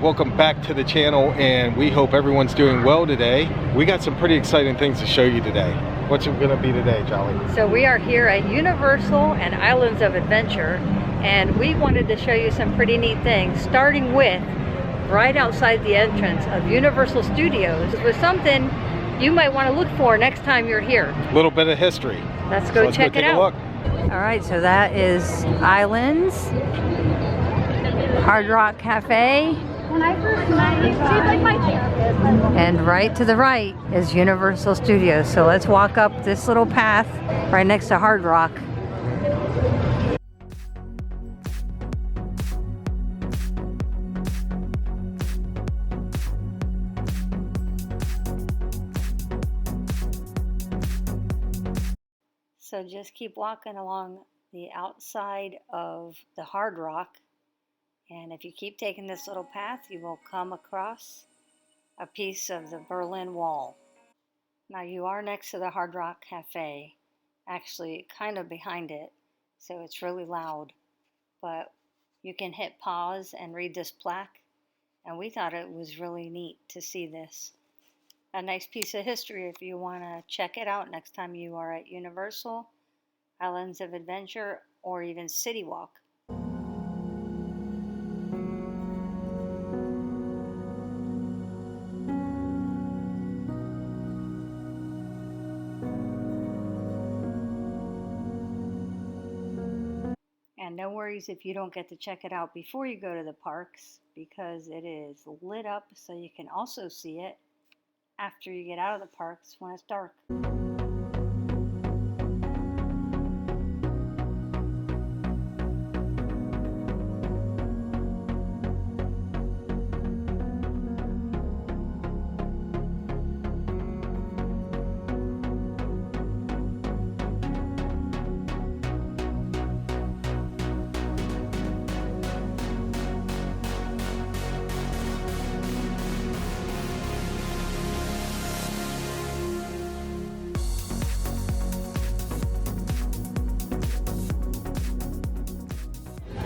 Welcome back to the channel, and we hope everyone's doing well today. We got some pretty exciting things to show you today. What's it gonna be today, Jolly? So we are here at Universal and Islands of Adventure, and we wanted to show you some pretty neat things, starting with right outside the entrance of Universal Studios with something you might want to look for next time you're here. A little bit of history. Let's go check it out. Look. All right, so that is Islands, Hard Rock Cafe. When I first met you, she's like my therapist. And right to the right is Universal Studios. So let's walk up this little path right next to Hard Rock. So just keep walking along the outside of the Hard Rock. And if you keep taking this little path, you will come across a piece of the Berlin Wall. Now you are next to the Hard Rock Cafe, actually kind of behind it, so it's really loud. But you can hit pause and read this plaque, and we thought it was really neat to see this. A nice piece of history if you want to check it out next time you are at Universal, Islands of Adventure, or even City Walk. And no worries if you don't get to check it out before you go to the parks, because it is lit up so you can also see it after you get out of the parks when it's dark.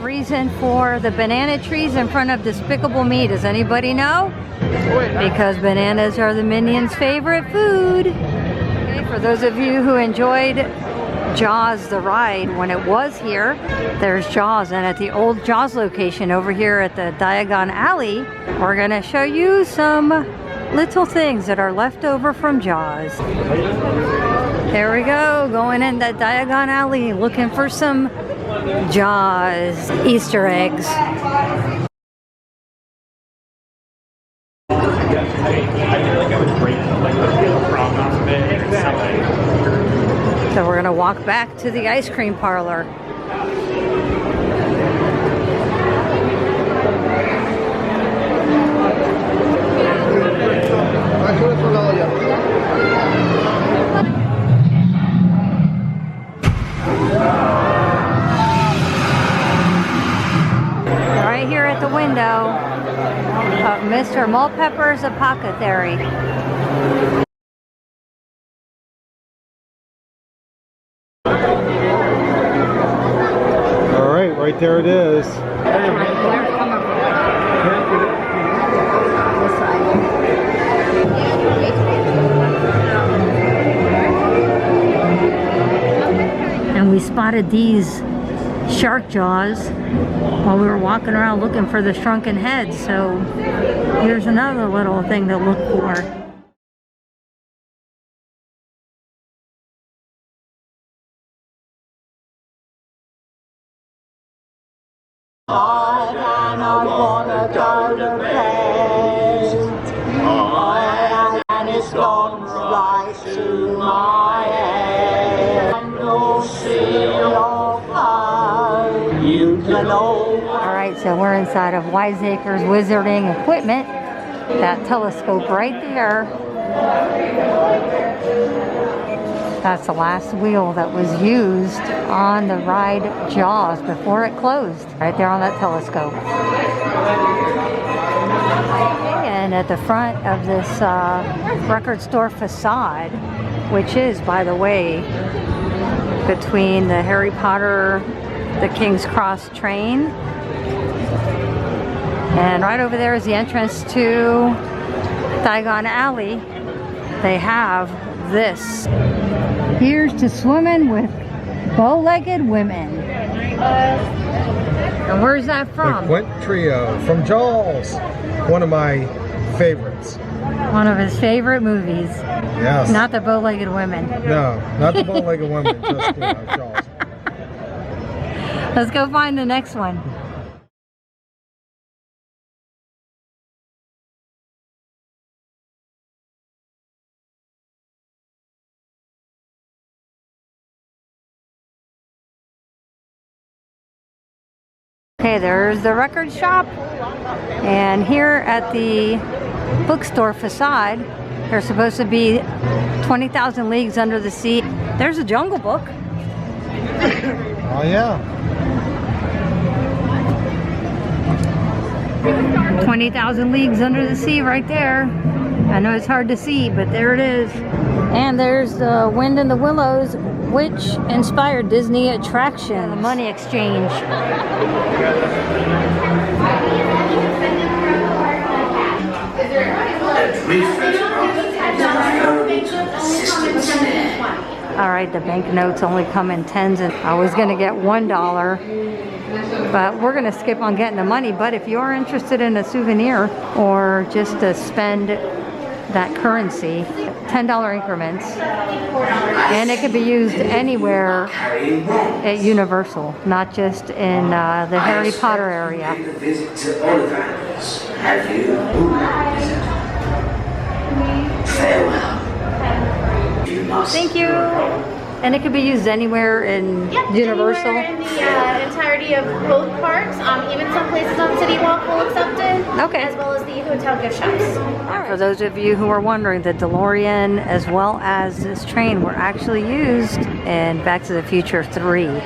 Reason for the banana trees in front of Despicable Me, does anybody know? Because bananas are the Minions' favorite food. Okay, for those of you who enjoyed Jaws the ride when it was here, there's Jaws, and at the old Jaws location over here at the Diagon Alley, we're gonna show you some little things that are left over from Jaws. There we go, going in that Diagon Alley looking for some Jaws Easter eggs. So we're gonna walk back to the ice cream parlor. Right here at the window of Mr. Mulpepper's Apothecary. All right, right there it is. And we spotted these shark jaws while we were walking around looking for the shrunken heads. So here's another little thing to look for. I wanna go to bed. And it's gone right to my head. No see your fun. You can all. All right, so we're inside of Wiseacre's Wizarding Equipment. That telescope right there. That's the last wheel that was used on the ride Jaws before it closed. Right there on that telescope. And at the front of this record store facade, which is, by the way, between the Harry Potter, the King's Cross train, And right over there is the entrance to Diagon Alley. They have this. Here's to swimming with bow-legged women. And where's that The from? Quint Trio from Jaws. One of my favorites. One of his favorite movies. Yes. Not the bow-legged women. No, not the bow-legged woman, just Jaws. Let's go find the next one. Okay, there's the record shop. And here at the bookstore facade, there's supposed to be 20,000 Leagues Under the Sea. There's a Jungle Book. Oh yeah. 20,000 Leagues Under the Sea right there. I know it's hard to see, but there it is. And there's the Wind in the Willows, which inspired Disney attraction. The money exchange. All right, the banknotes only come in tens, and I was gonna get $1, but we're gonna skip on getting the money. But if you're interested in a souvenir or just to spend that currency, $10 increments, and it can be used anywhere at Universal, not just in the Harry Potter area. Have you? Farewell. Thank you. And it can be used anywhere in Universal. Anywhere in the entirety of both parks, even some places on City Walk will accept it. Okay. As well as the hotel gift shops. And for those of you who are wondering, the DeLorean as well as this train were actually used in Back to the Future 3.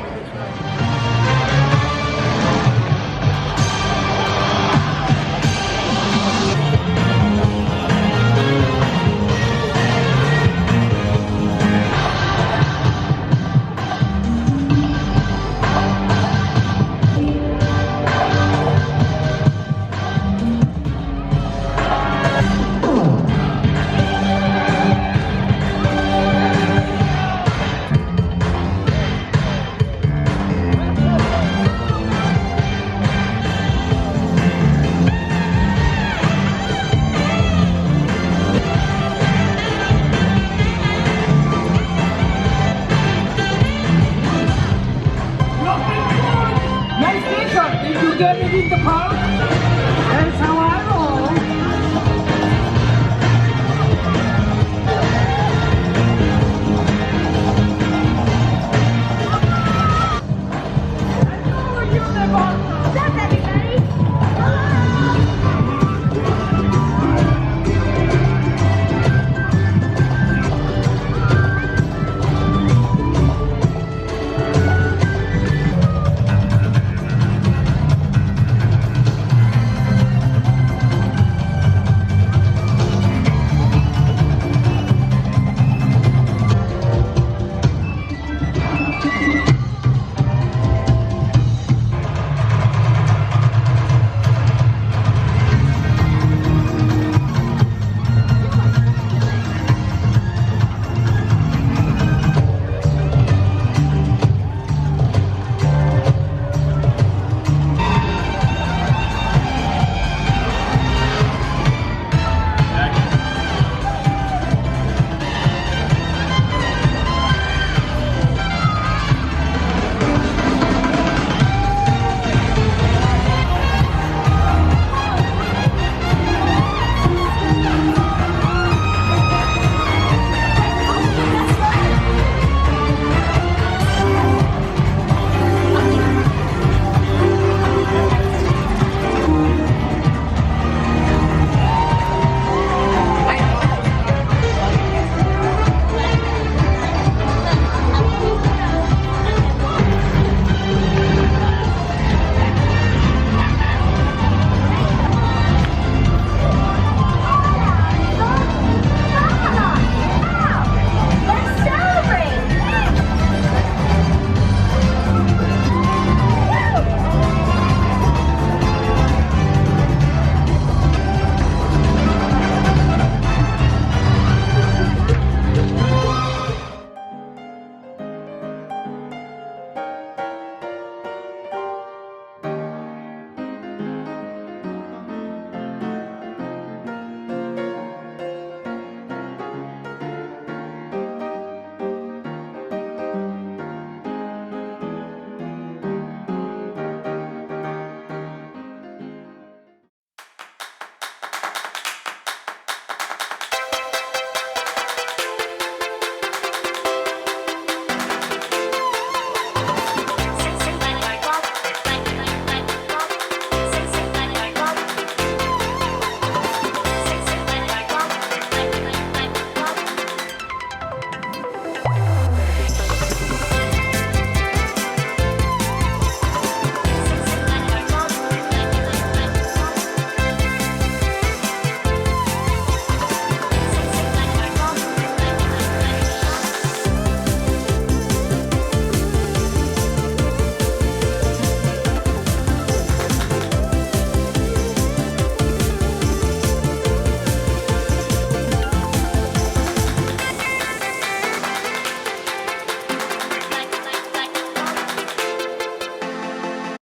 Nice picture. Did you get it in the park?